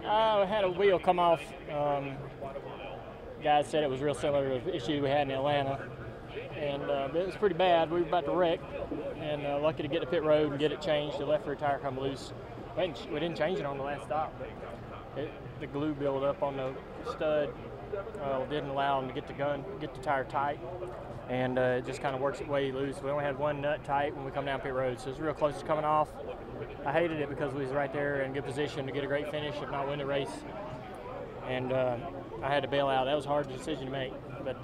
I had a wheel come off. Guys said it was real similar to the issue we had in Atlanta, and it was pretty bad. We were about to wreck, and lucky to get to pit road and get it changed. The left rear tire come loose. We didn't change it on the last stop, but the glue build up on the stud didn't allow them to get the tire tight, and it just kind of works its way loose. We only had one nut tight when we come down pit road, so it was real close to coming off. I hated it because we was right there in good position to get a great finish, if not win the race, and I had to bail out. That was a hard decision to make, but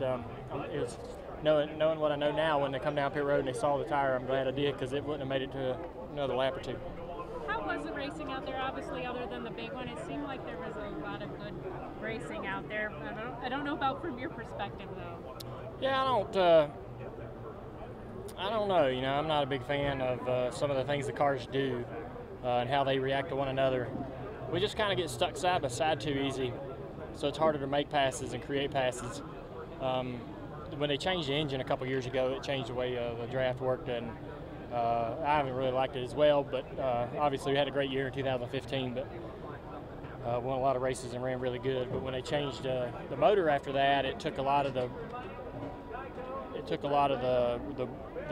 it was knowing what I know now. When they come down pit road and they saw the tire, I'm glad I did, because it wouldn't have made it to another lap or two. How was the racing out there? Obviously, other than the big one, it seemed like there was a lot of good racing out there. I don't know about from your perspective, though. Yeah, I don't know. You know, I'm not a big fan of some of the things the cars do and how they react to one another. We just kind of get stuck side by side too easy, so it's harder to make passes and create passes. When they changed the engine a couple years ago, it changed the way the draft worked, and I haven't really liked it as well, but obviously we had a great year in 2015, but won a lot of races and ran really good. But when they changed the motor after that, it took a lot of the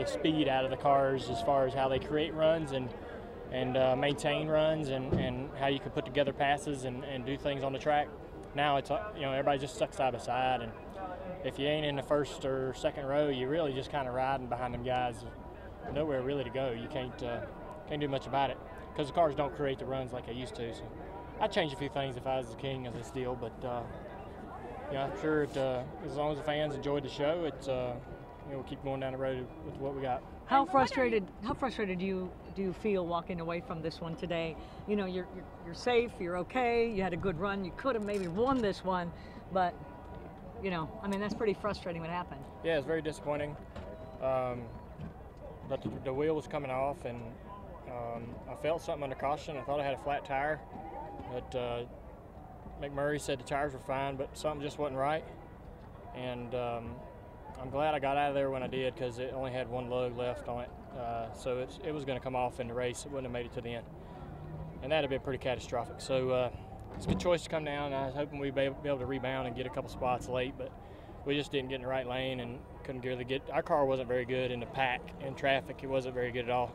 speed out of the cars as far as how they create runs and maintain runs and how you can put together passes and do things on the track. Now it's everybody's just stuck side by side, and if you ain't in the first or second row, you're really just kind of riding behind them guys. Nowhere really to go. You can't do much about it because the cars don't create the runs like they used to. So I'd change a few things if I was the king of this deal, but I'm sure as long as the fans enjoyed the show, we'll keep going down the road with what we got. How frustrated do you feel walking away from this one today? You know, you're safe, you're okay, you had a good run, you could have maybe won this one, but I mean, that's pretty frustrating what happened. Yeah, it's very disappointing. But the wheel was coming off, and I felt something under caution. I thought I had a flat tire, but McMurray said the tires were fine, but something just wasn't right. And I'm glad I got out of there when I did, because it only had one lug left on it. So it was going to come off in the race. It wouldn't have made it to the end. And that would have been pretty catastrophic. So it's a good choice to come down. I was hoping we'd be able to rebound and get a couple spots late, but we just didn't get in the right lane and couldn't really get. Our car wasn't very good in the pack, in traffic. It wasn't very good at all.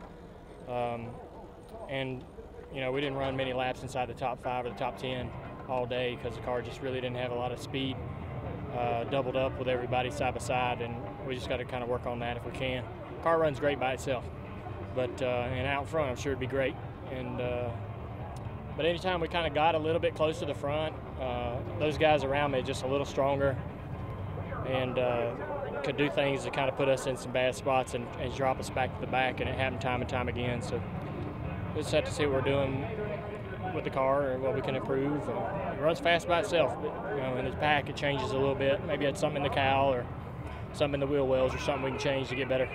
And we didn't run many laps inside the top 5 or the top 10 all day, because the car just really didn't have a lot of speed. Doubled up with everybody side by side, and we just got to kind of work on that if we can. Car runs great by itself, but and out front I'm sure it'd be great. And but anytime we kind of got a little bit closer to the front, those guys around me are just a little stronger and could do things to kind of put us in some bad spots and drop us back to the back, and it happened time and time again. So we just have to see what we're doing with the car and what we can improve. It runs fast by itself, but in its pack it changes a little bit. Maybe it's something in the cowl or something in the wheel wells or something we can change to get better.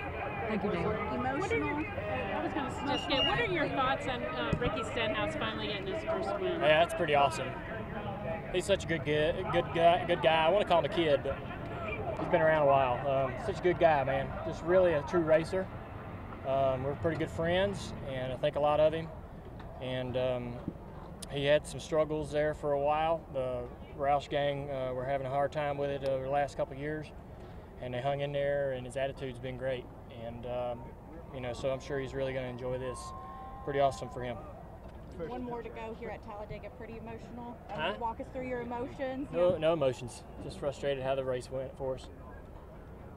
Thank you, Dave. Emotional. I was going to suggest, what are your thoughts on Ricky Stenhouse finally getting his first win? Yeah, that's pretty awesome. He's such a good guy. I want to call him a kid, but he's been around a while. Such a good guy, man. Just really a true racer. We're pretty good friends, and I think a lot of him. And he had some struggles there for a while. The Roush gang were having a hard time with it over the last couple of years, and they hung in there, and his attitude's been great. And so I'm sure he's really going to enjoy this. Pretty awesome for him. One more to go here at Talladega. Pretty emotional. Huh? Walk us through your emotions. No emotions. Just frustrated how the race went for us.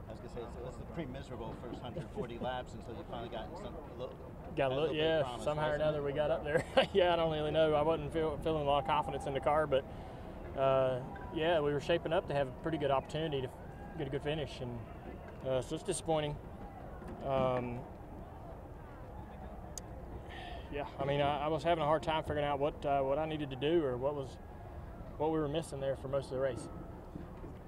I was going to say, it's a pretty miserable first 140 laps until you finally got Yeah, somehow or another we got up there. Yeah, I don't really know. I wasn't feeling a lot of confidence in the car, but yeah, we were shaping up to have a pretty good opportunity to get a good finish, and so it's disappointing. Yeah, I mean, I was having a hard time figuring out what I needed to do, or what we were missing there for most of the race.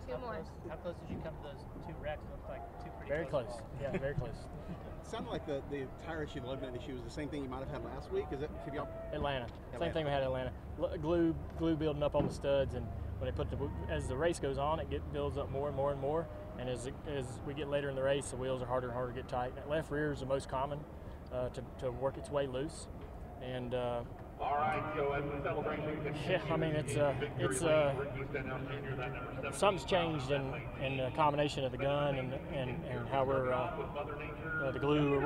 Two more. How close did you come to those two wrecks? It looked like two pretty Very close. Yeah, very close. It sounded like the tire issue, the lug nut issue, was the same thing you might have had last week. Is it? Atlanta. Same thing we had in Atlanta. Glue building up on the studs, and when they as the race goes on, it builds up more and more and more. And as we get later in the race, the wheels are harder and harder to get tight. That left rear is the most common to work its way loose, and Yeah, I mean it's something's changed in the combination of the gun and how we're the glue or